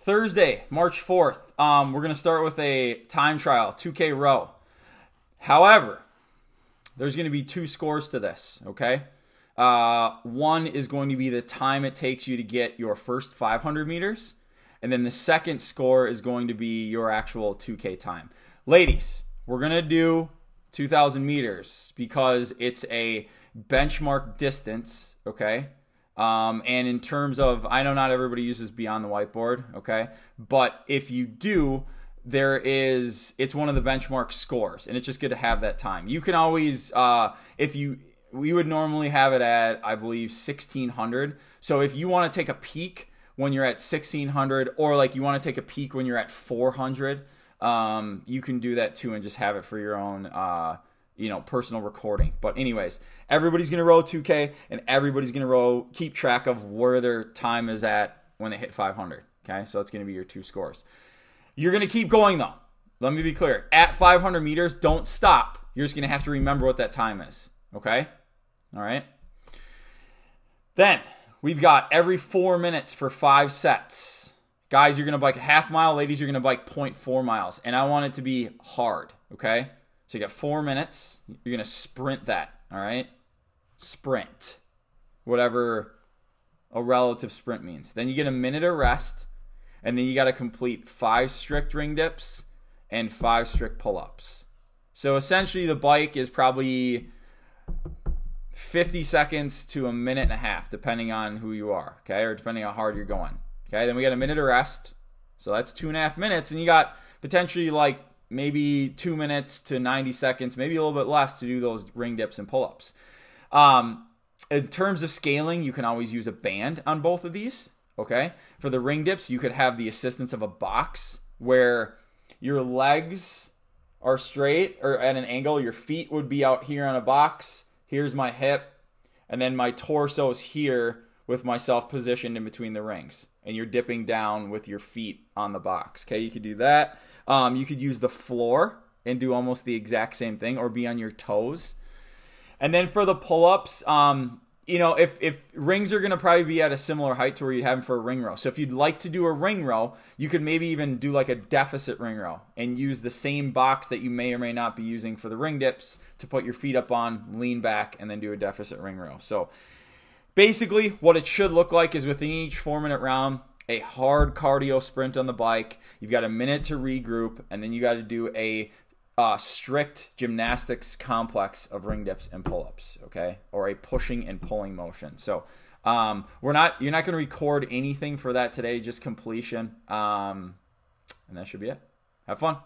Thursday, March 4th, we're going to start with a time trial, 2K row. However, there's going to be two scores to this, okay? One is going to be the time it takes you to get your first 500 meters. And then the second score is going to be your actual 2K time. Ladies, we're going to do 2,000 meters because it's a benchmark distance, okay? And in terms of, I know not everybody uses Beyond the Whiteboard, okay? But if you do, it's one of the benchmark scores, and it's just good to have that time. You can always, we would normally have it at, I believe, 1,600. So if you want to take a peek when you're at 1,600, or like you want to take a peek when you're at 400, you can do that too and just have it for your own, personal recording. But anyways, everybody's going to row 2K, and everybody's going to keep track of where their time is at when they hit 500, okay? So it's going to be your two scores. You're going to keep going, though. Let me be clear. At 500 meters, don't stop. You're just going to have to remember what that time is, okay? All right? Then, we've got every 4 minutes for 5 sets. Guys, you're going to bike a half mile. Ladies, you're going to bike 0.4 miles. And I want it to be hard, okay? So you got 4 minutes. You're going to sprint that, all right? Sprint. Whatever a relative sprint means. Then you get a minute of rest. And then you got to complete 5 strict ring dips and 5 strict pull-ups. So essentially the bike is probably 50 seconds to a minute and a half, depending on who you are, okay? Or depending on how hard you're going. Okay, then we got a minute of rest. So that's 2.5 minutes. And you got potentially like maybe 2 minutes to 90 seconds, maybe a little bit less to do those ring dips and pull-ups. In terms of scaling, you can always use a band on both of these. Okay, for the ring dips, you could have the assistance of a box where your legs are straight or at an angle. Your feet would be out here on a box. Here's my hip. And then my torso is here with myself positioned in between the rings. And you're dipping down with your feet on the box. Okay, you could do that. You could use the floor and do almost the exact same thing or be on your toes. And then for the pull-ups, if rings are going to probably be at a similar height to where you'd have them for a ring row. So if you'd like to do a ring row, you could maybe even do like a deficit ring row and use the same box that you may or may not be using for the ring dips to put your feet up on, lean back, and then do a deficit ring row. So basically what it should look like is within each 4-minute round, a hard cardio sprint on the bike. You've got a minute to regroup, and then you got to do a strict gymnastics complex of ring dips and pull-ups, okay, or a pushing and pulling motion. So you're not going to record anything for that today, just completion, and that should be it. Have fun.